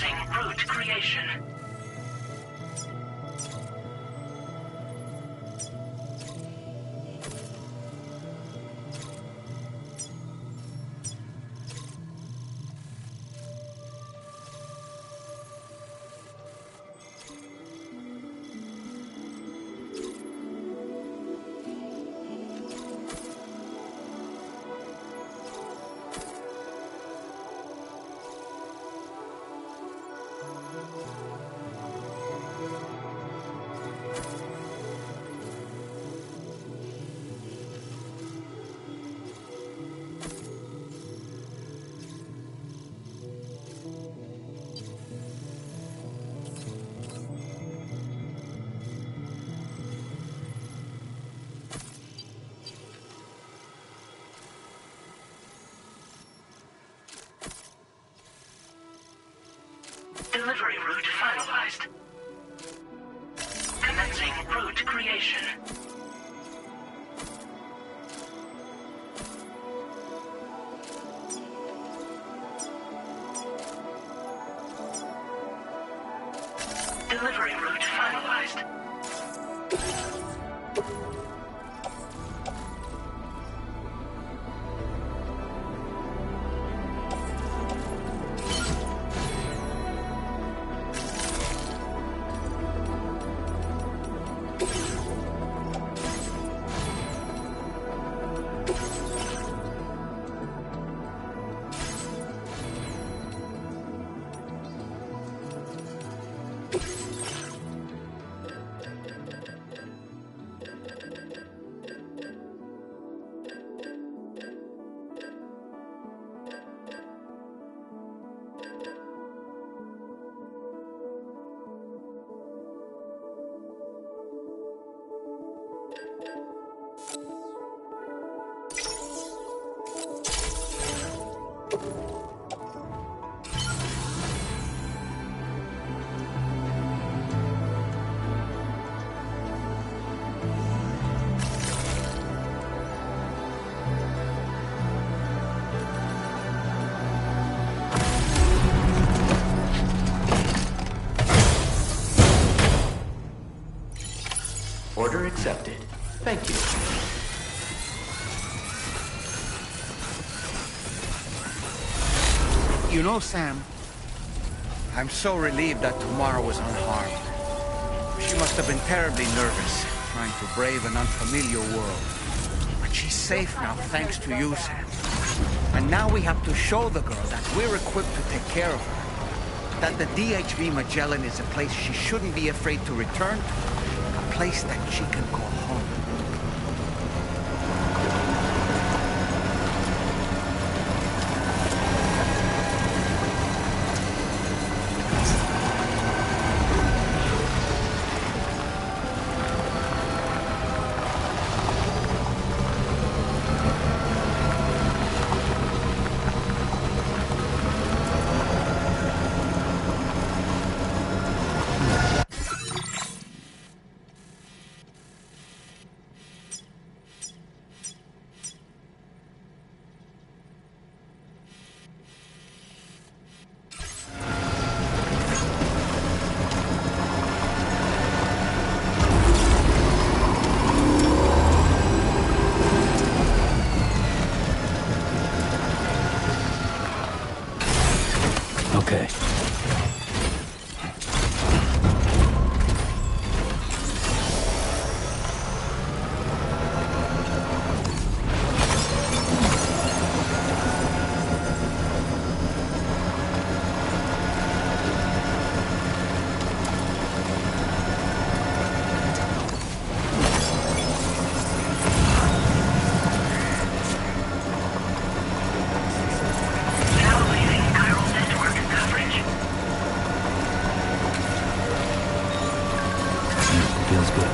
Commencing route creation. Delivery route finalized. Commencing route creation. Delivery route finalized. Order accepted. Thank you. You know, Sam, I'm so relieved that Tamara was unharmed. She must have been terribly nervous, trying to brave an unfamiliar world. But she's safe now, thanks to you, Sam. And now we have to show the girl that we're equipped to take care of her. That the DHV Magellan is a place she shouldn't be afraid to return to. A place that she can call home. Okay. Feels good.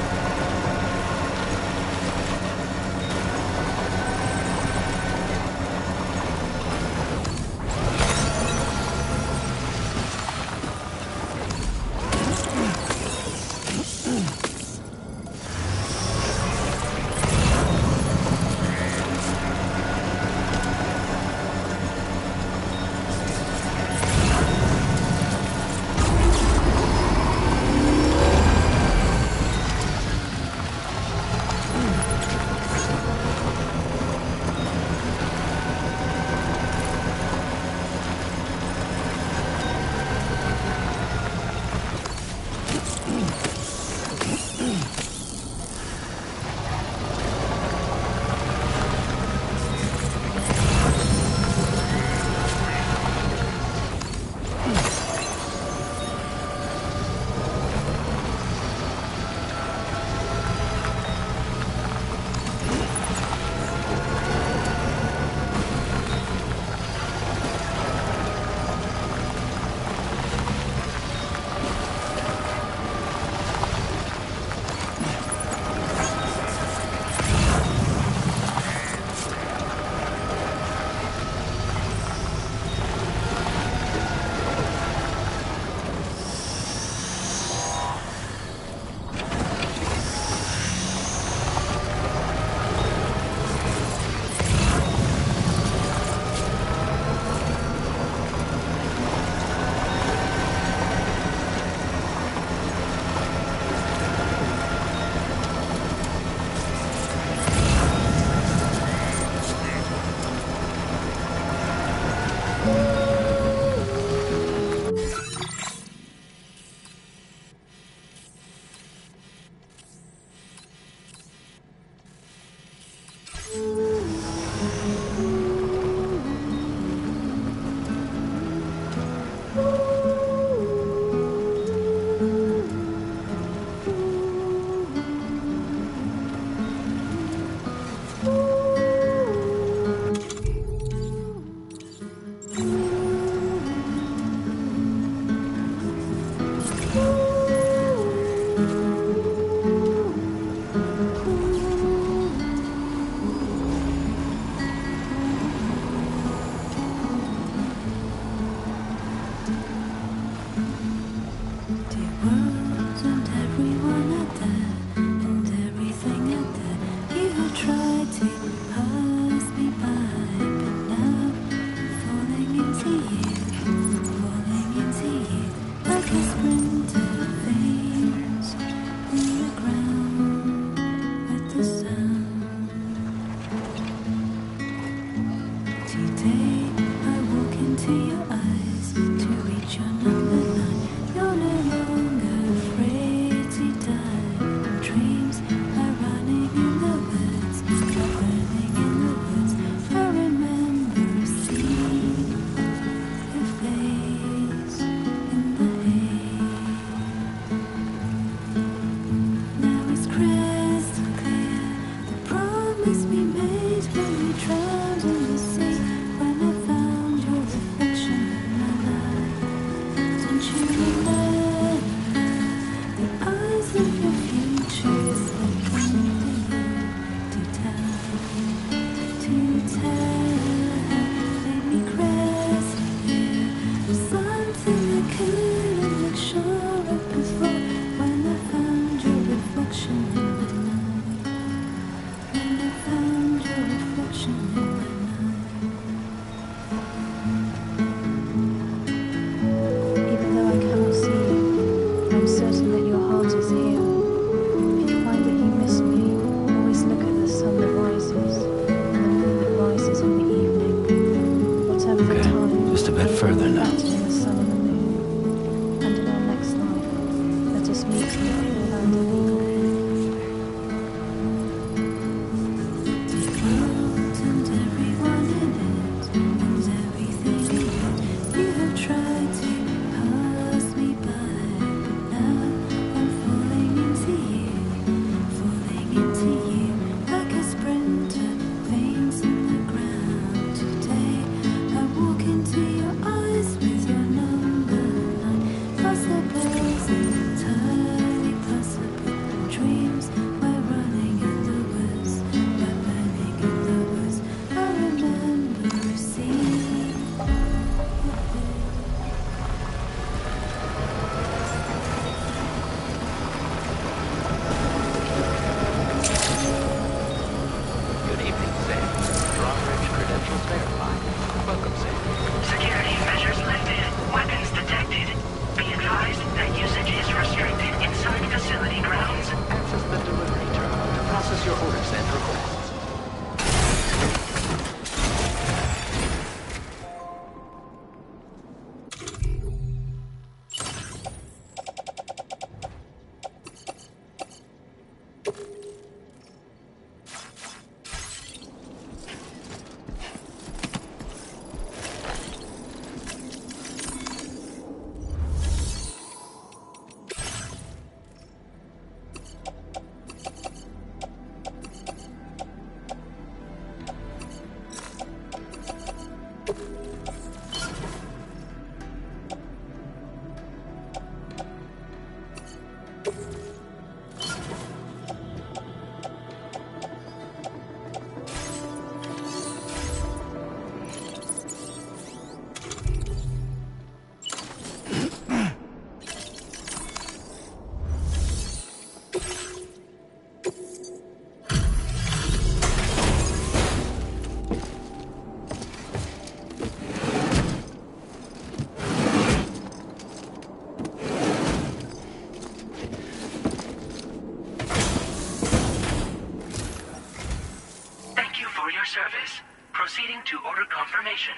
service. Proceeding to order confirmation.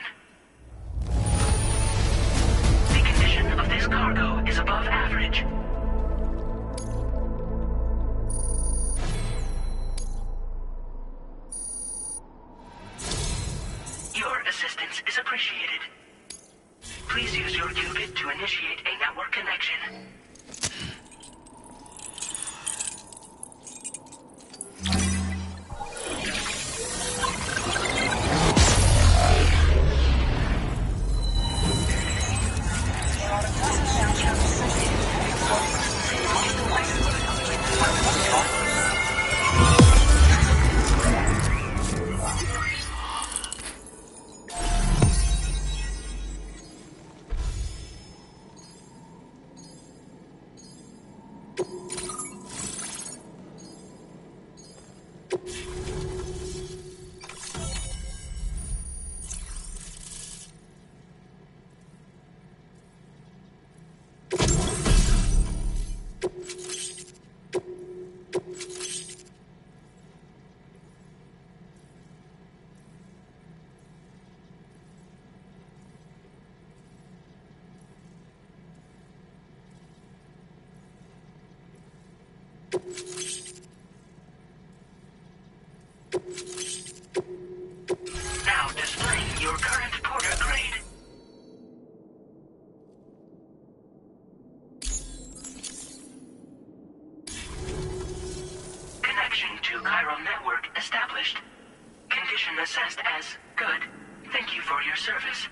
The condition of this cargo is above average. Your assistance is appreciated. Please use your qubit to initiate a network connection. Now displaying your current porter grade. Connection to chiral network established. Condition assessed as good. Thank you for your service.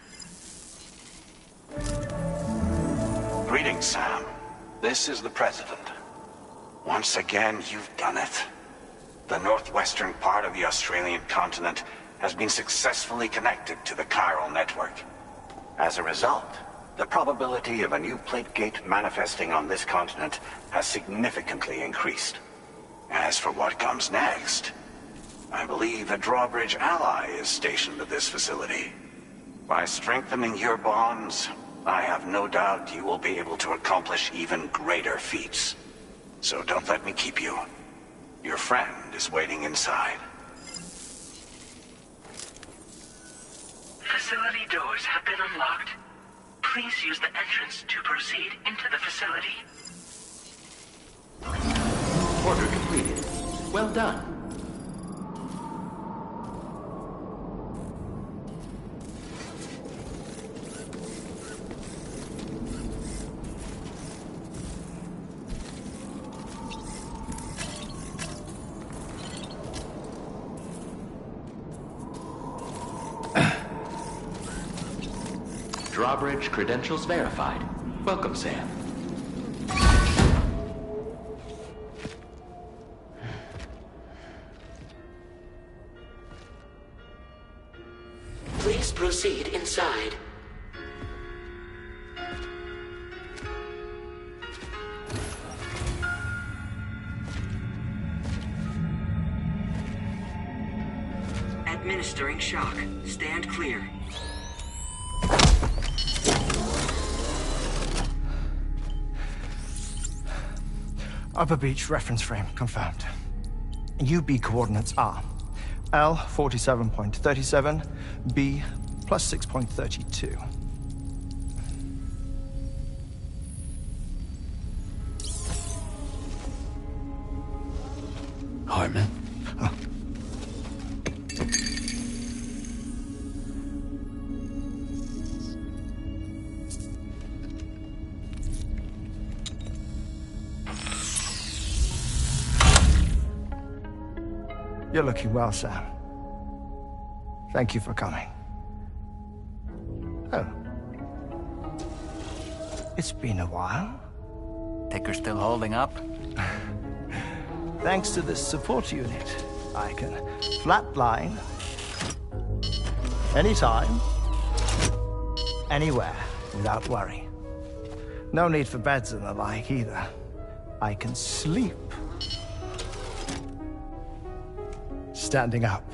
Greetings, Sam. This is the President. Once again, you've done it. The northwestern part of the Australian continent has been successfully connected to the chiral network. As a result, the probability of a new plate gate manifesting on this continent has significantly increased. As for what comes next, I believe a drawbridge ally is stationed at this facility. By strengthening your bonds, I have no doubt you will be able to accomplish even greater feats. So don't let me keep you. Your friend is waiting inside. Facility doors have been unlocked. Please use the entrance to proceed into the facility. Order completed. Well done. Drawbridge credentials verified. Welcome, Sam. Please proceed inside. Administering shock. Stand clear. Upper Beach reference frame confirmed. UB coordinates are L 47.37, B plus 6.32. Hartman? You're looking well, Sam. Thank you for coming. Oh. It's been a while. Ticker still holding up? Thanks to this support unit, I can flatline anytime, anywhere, without worry. No need for beds and the like either. I can sleep standing up.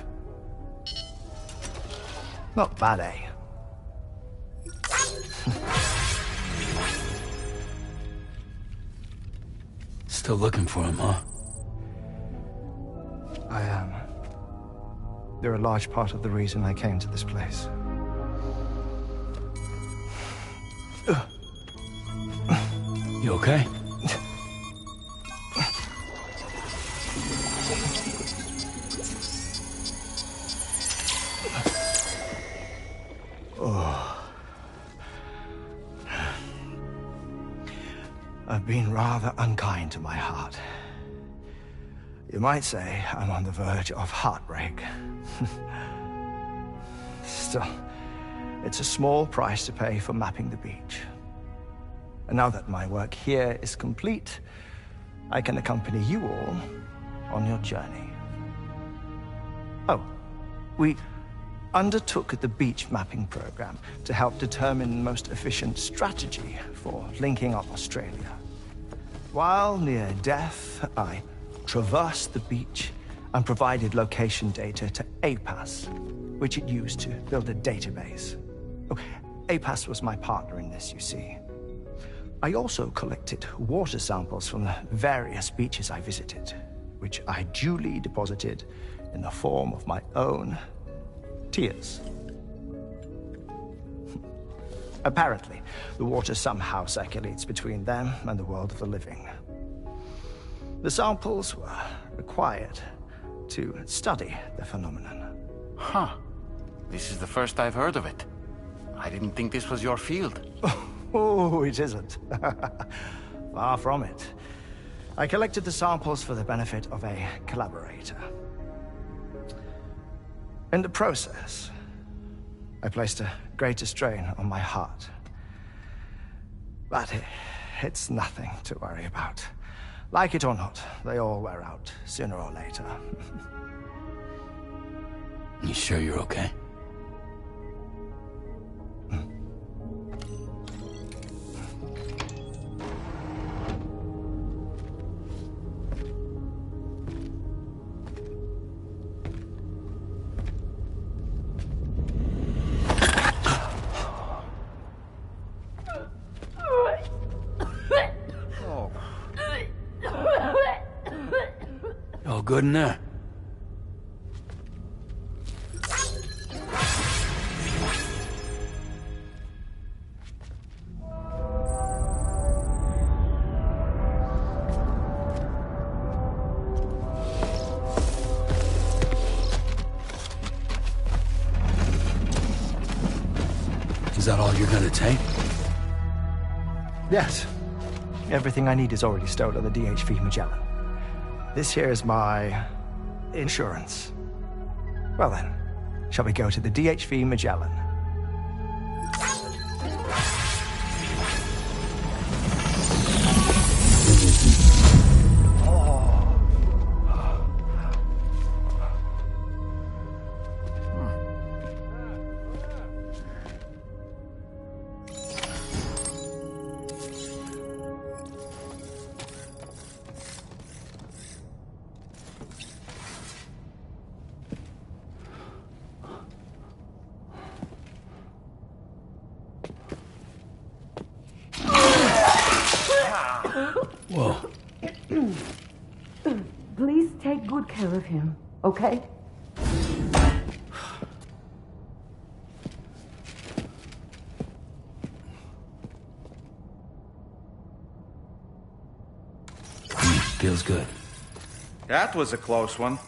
Not bad, eh? Still looking for him, huh? I am. They're a large part of the reason I came to this place. You okay? I've been rather unkind to my heart. You might say I'm on the verge of heartbreak. Still, it's a small price to pay for mapping the beach. And now that my work here is complete, I can accompany you all on your journey. Oh, we undertook the beach mapping program to help determine the most efficient strategy for linking up Australia. While near death, I traversed the beach and provided location data to APAS, which it used to build a database. Oh, APAS was my partner in this, you see. I also collected water samples from the various beaches I visited, which I duly deposited in the form of my own tears. Apparently, the water somehow circulates between them and the world of the living. The samples were required to study the phenomenon. Huh. This is the first I've heard of it. I didn't think this was your field. Oh, it isn't. Far from it. I collected the samples for the benefit of a collaborator. In the process, I placed a greater strain on my heart. But it's nothing to worry about. Like it or not, they all wear out, sooner or later. You sure you're okay? All good in there? Is that all you're gonna take? Yes. Everything I need is already stored on the DHV Magellan. This here is my insurance. Well then, shall we go to the DHV Magellan? Whoa. Please take good care of him, okay? Feels good. That was a close one.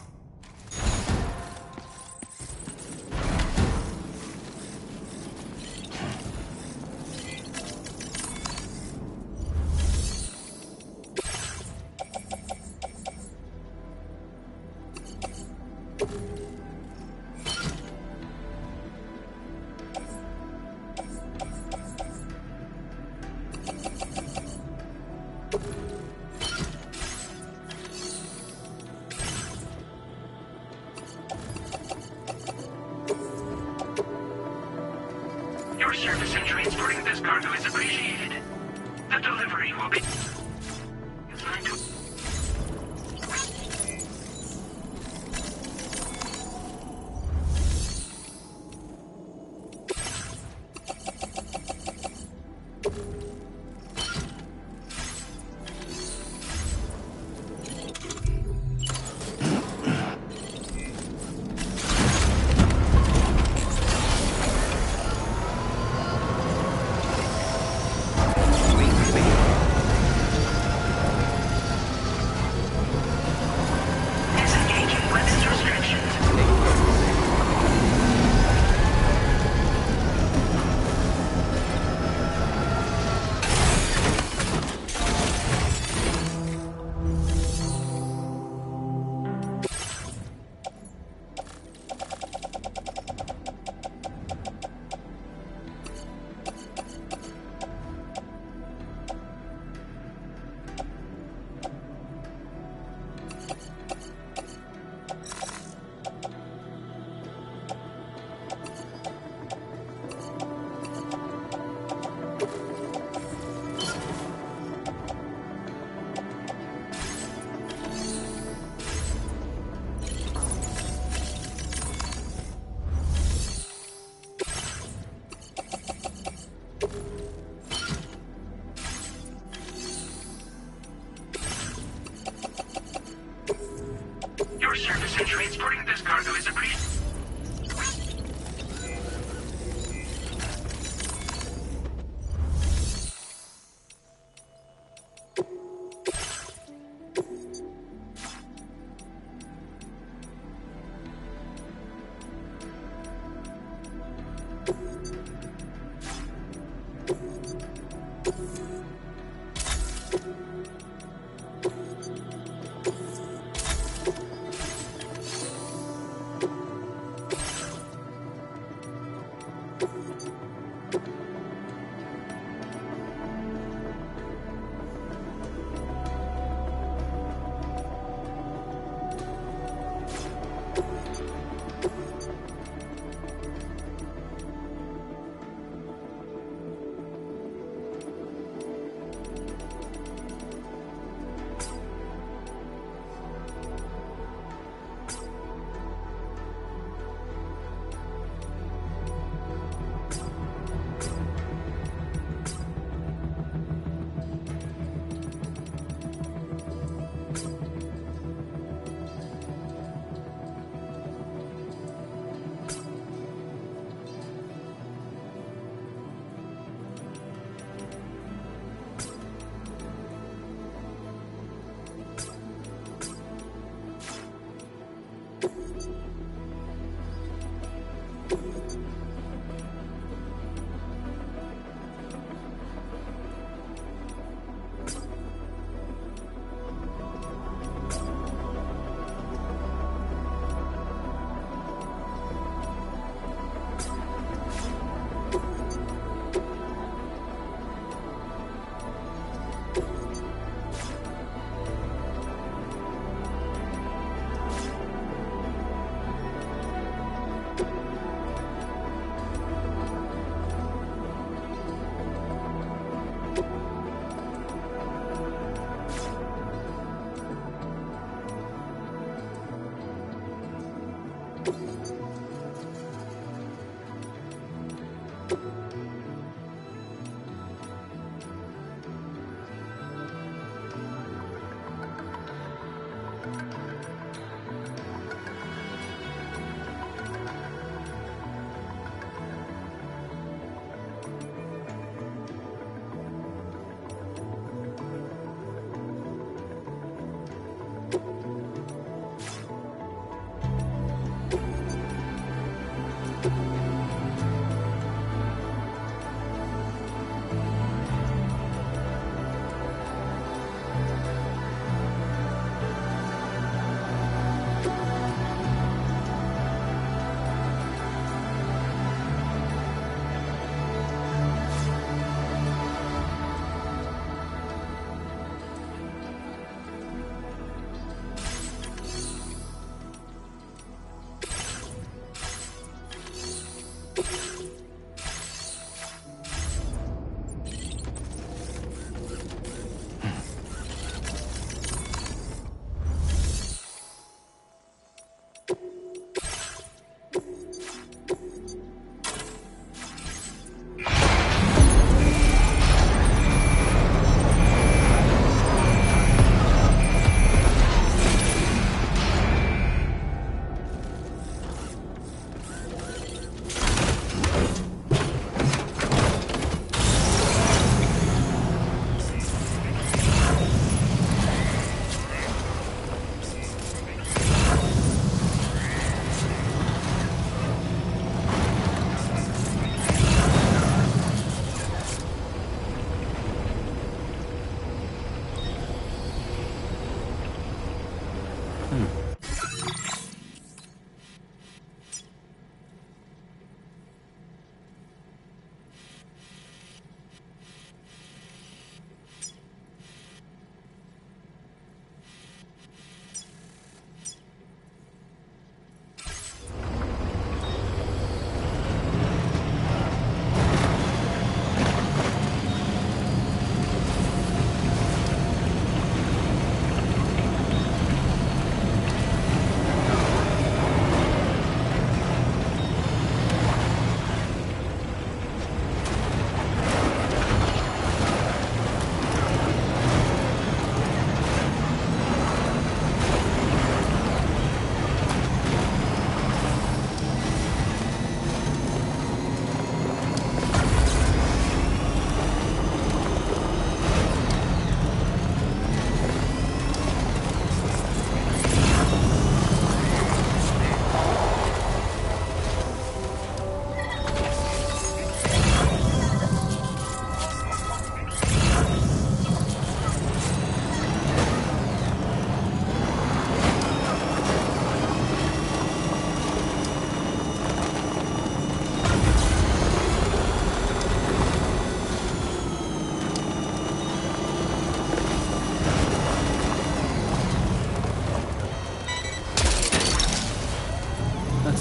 Your service in transporting this cargo is appreciated. The delivery will be assigned to... and transporting this cargo is appreciated.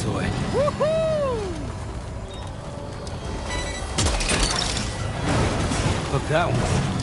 toy. Hook that one.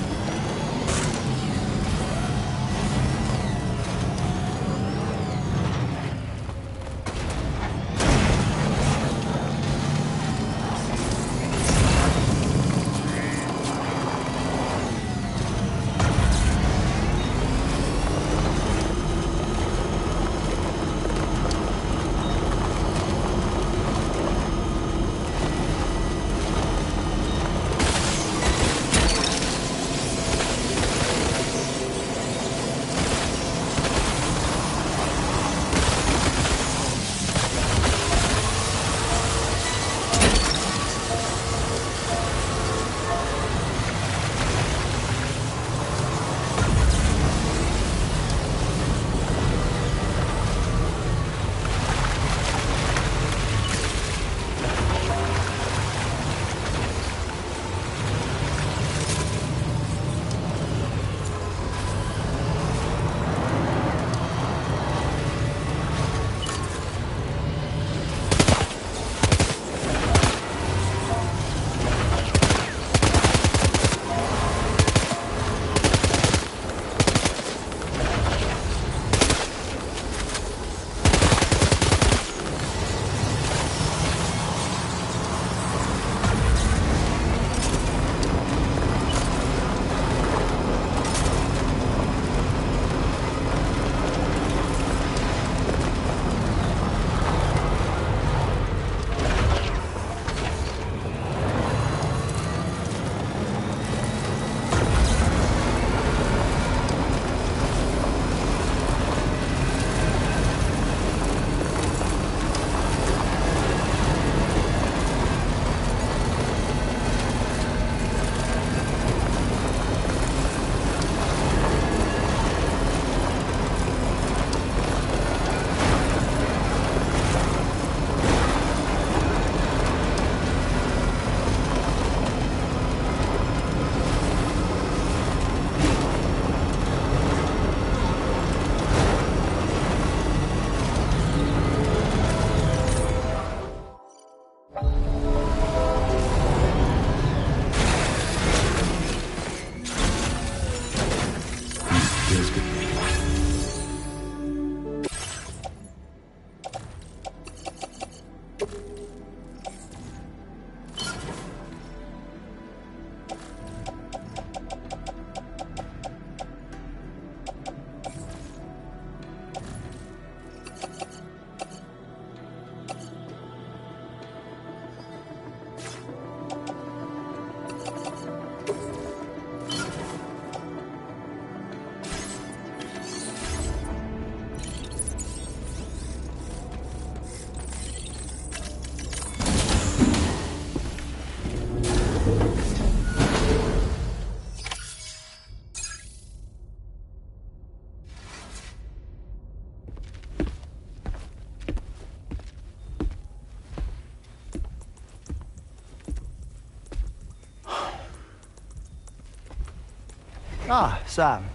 Ah, Sam.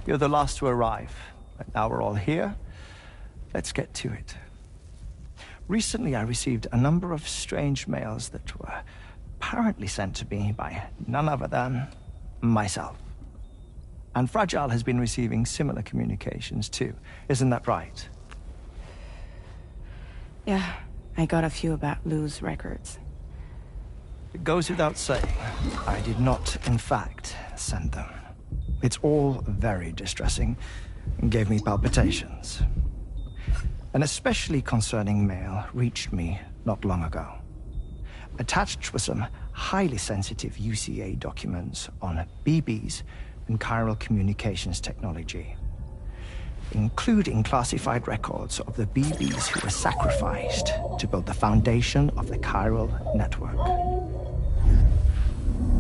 You're the last to arrive. But now we're all here. Let's get to it. Recently, I received a number of strange mails that were apparently sent to me by none other than myself. And Fragile has been receiving similar communications too. Isn't that right? Yeah, I got a few about Lou's records. It goes without saying, I did not, in fact, send them. It's all very distressing and gave me palpitations. An especially concerning mail reached me not long ago. Attached were some highly sensitive UCA documents on BBs and chiral communications technology, including classified records of the BBs who were sacrificed to build the foundation of the chiral network.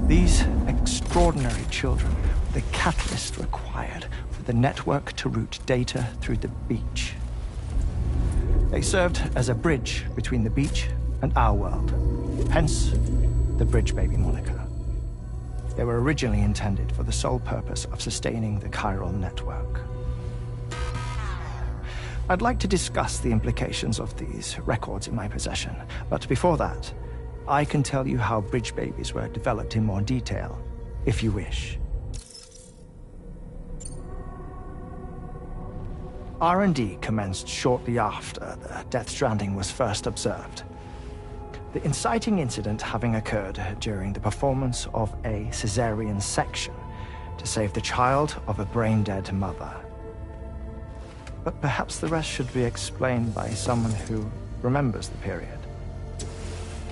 These extraordinary children were the catalyst required for the network to route data through the beach. They served as a bridge between the beach and our world, hence the Bridge Baby moniker. They were originally intended for the sole purpose of sustaining the chiral network. I'd like to discuss the implications of these records in my possession, but before that, I can tell you how bridge babies were developed in more detail, if you wish. R&D commenced shortly after the Death Stranding was first observed. The inciting incident having occurred during the performance of a cesarean section to save the child of a brain-dead mother. But perhaps the rest should be explained by someone who remembers the period.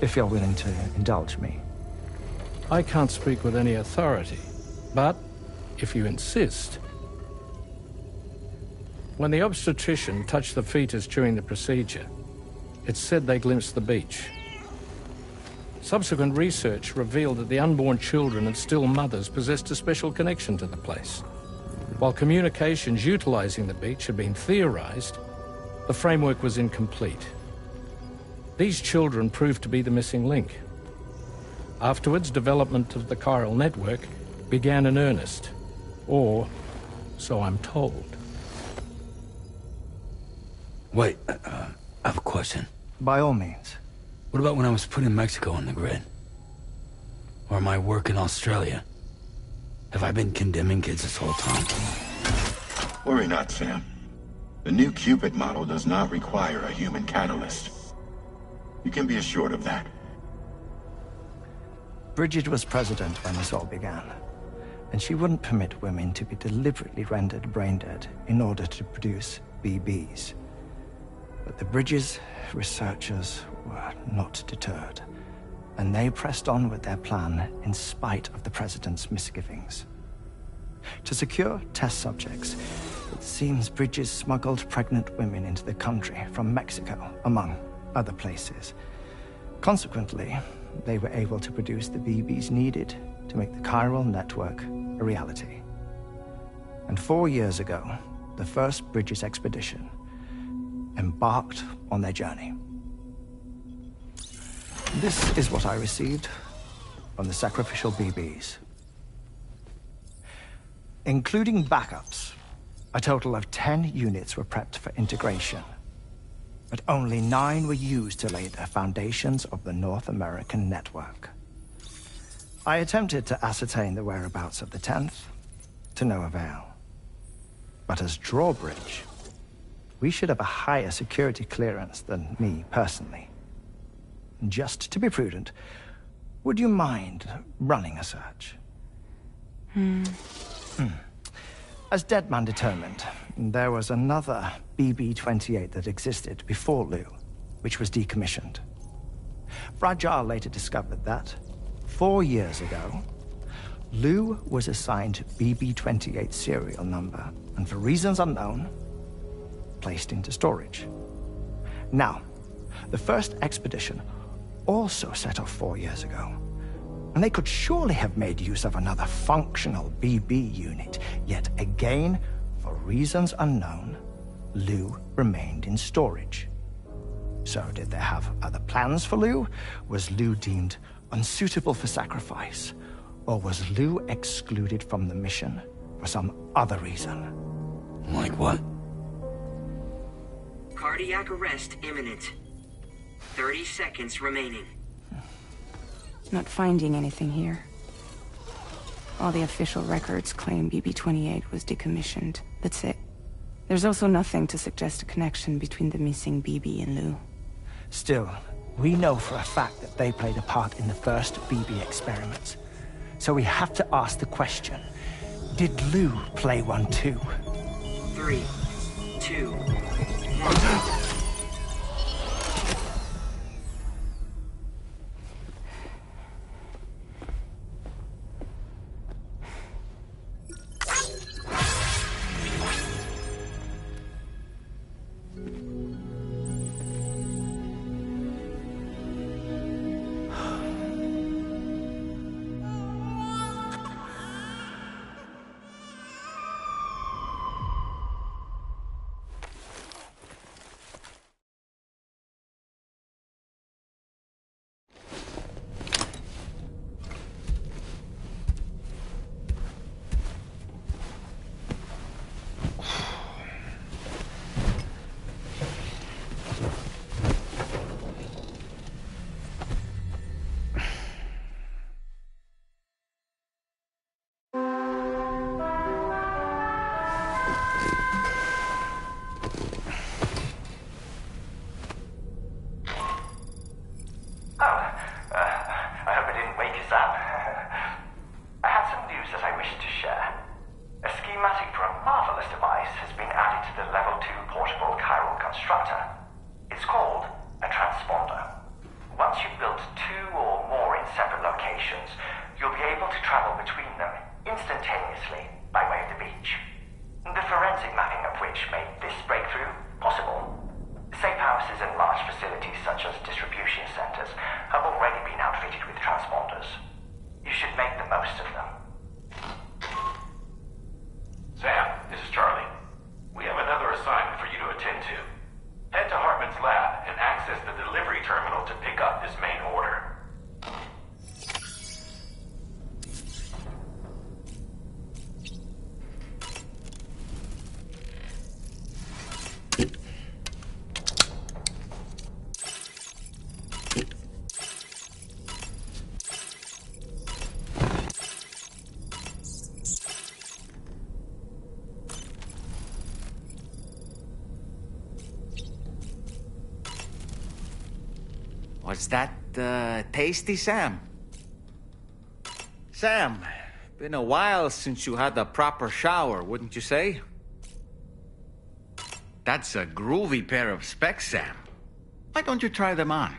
If you're willing to indulge me. I can't speak with any authority, but if you insist... When the obstetrician touched the fetus during the procedure, it's said they glimpsed the beach. Subsequent research revealed that the unborn children and still mothers possessed a special connection to the place. While communications utilizing the beach had been theorized, the framework was incomplete. These children proved to be the missing link. Afterwards, development of the chiral network began in earnest, or so I'm told. Wait, I have a question. By all means. What about when I was putting Mexico on the grid? Or my work in Australia? Have I been condemning kids this whole time? Worry not, Sam. The new Cupid model does not require a human catalyst. You can be assured of that. Bridget was president when this all began, and she wouldn't permit women to be deliberately rendered brain-dead in order to produce BBs. But the Bridges researchers were not deterred, and they pressed on with their plan in spite of the president's misgivings. To secure test subjects, it seems Bridges smuggled pregnant women into the country from Mexico, among other places. Consequently, they were able to produce the BBs needed to make the chiral network a reality. And 4 years ago, the first Bridges expedition embarked on their journey. This is what I received from the sacrificial BBs. Including backups, a total of 10 units were prepped for integration, but only 9 were used to lay the foundations of the North American network. I attempted to ascertain the whereabouts of the 10th, to no avail. But as drawbridge, we should have a higher security clearance than me personally. Just to be prudent, would you mind running a search? As Deadman determined, there was another BB-28 that existed before Lou, which was decommissioned. Fragile later discovered that, 4 years ago, Lou was assigned BB-28 serial number, and for reasons unknown, placed into storage. Now, the first expedition also set off 4 years ago, and they could surely have made use of another functional BB unit, yet again, for reasons unknown, Lou remained in storage. So did they have other plans for Lou? Was Lou deemed unsuitable for sacrifice? Or was Lou excluded from the mission for some other reason? Like what? Cardiac arrest imminent. 30 seconds remaining. Not finding anything here. All the official records claim BB-28 was decommissioned. That's it. There's also nothing to suggest a connection between the missing BB and Lou. Still, we know for a fact that they played a part in the first BB experiments. So we have to ask the question, did Lou play one too? 3, 2, 1. constructor. It's called a transponder. Once you've built 2 or more in separate locations, you'll be able to travel between them instantaneously by way of the beach. The forensic mapping of which made this breakthrough possible. Safe houses and large facilities such as distribution centers have already been outfitted with transponders. You should make the most of them. Sam, this is Charlie. We have another assignment for you to attend to. Head to Hartman's lab and access the delivery terminal to pick up this main order. Was that, tasty, Sam? Sam, been a while since you had a proper shower, wouldn't you say? That's a groovy pair of specs, Sam. Why don't you try them on?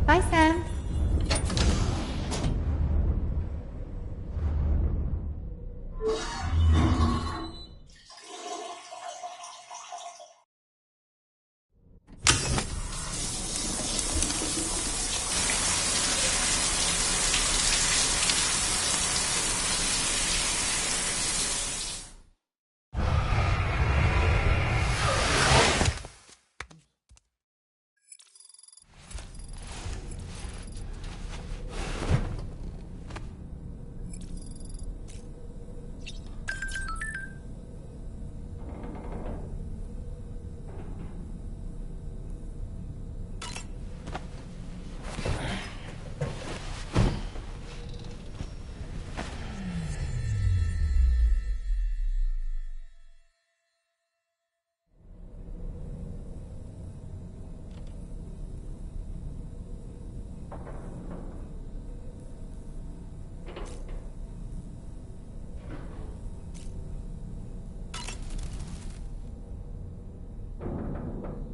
Bye, Sam.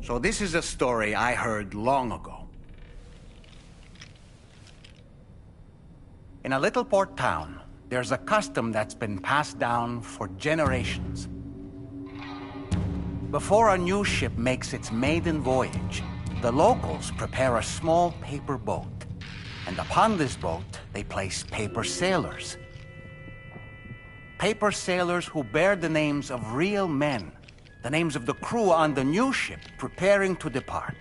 So this is a story I heard long ago. In a little port town, there's a custom that's been passed down for generations. Before a new ship makes its maiden voyage, the locals prepare a small paper boat. And upon this boat, they place paper sailors. Paper sailors who bear the names of real men, the names of the crew on the new ship preparing to depart.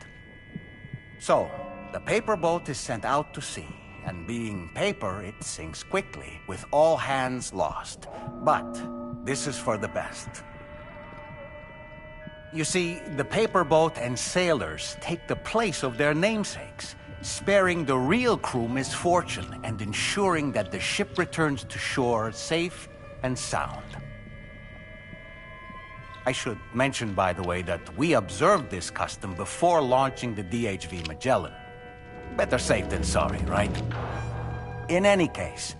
So, the paper boat is sent out to sea, and being paper, it sinks quickly, with all hands lost. But this is for the best. You see, the paper boat and sailors take the place of their namesakes, sparing the real crew misfortune and ensuring that the ship returns to shore safe and sound. I should mention, by the way, that we observed this custom before launching the DHV Magellan. Better safe than sorry, right? In any case,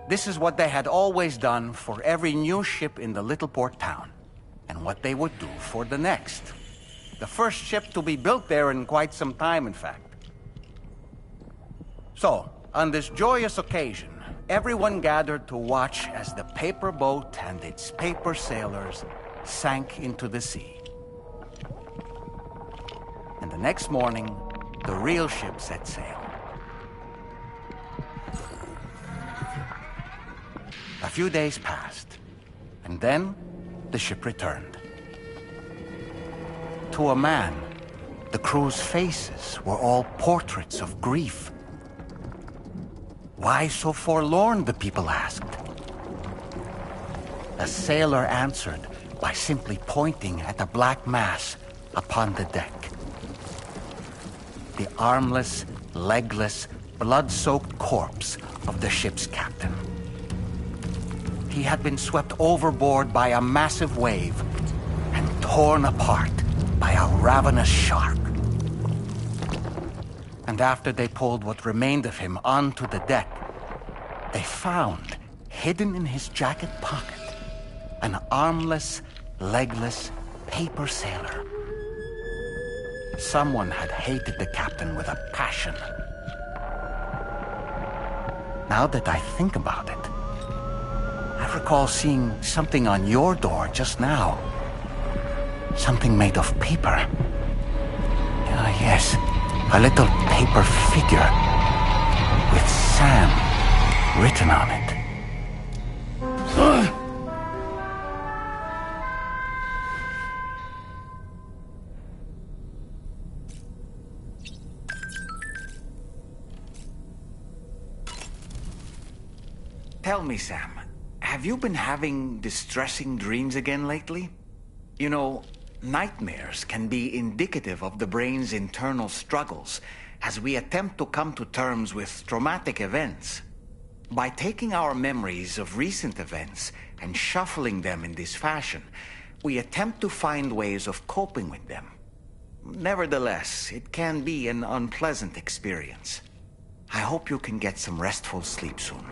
this is what they had always done for every new ship in the little port town, and what they would do for the next. The first ship to be built there in quite some time, in fact. So, on this joyous occasion, everyone gathered to watch as the paper boat and its paper sailors sank into the sea. And the next morning, the real ship set sail. A few days passed, and then the ship returned. To a man, the crew's faces were all portraits of grief. Why so forlorn, the people asked. The sailor answered by simply pointing at the black mass upon the deck. The armless, legless, blood-soaked corpse of the ship's captain. He had been swept overboard by a massive wave and torn apart by a ravenous shark. And after they pulled what remained of him onto the deck, they found, hidden in his jacket pocket, an armless, legless paper sailor. Someone had hated the captain with a passion. Now that I think about it, I recall seeing something on your door just now. Something made of paper. Ah, yes. A little paper figure with Sam written on it. Tell me, Sam, have you been having distressing dreams again lately? You know, nightmares can be indicative of the brain's internal struggles as we attempt to come to terms with traumatic events. By taking our memories of recent events and shuffling them in this fashion, we attempt to find ways of coping with them. Nevertheless, it can be an unpleasant experience. I hope you can get some restful sleep soon.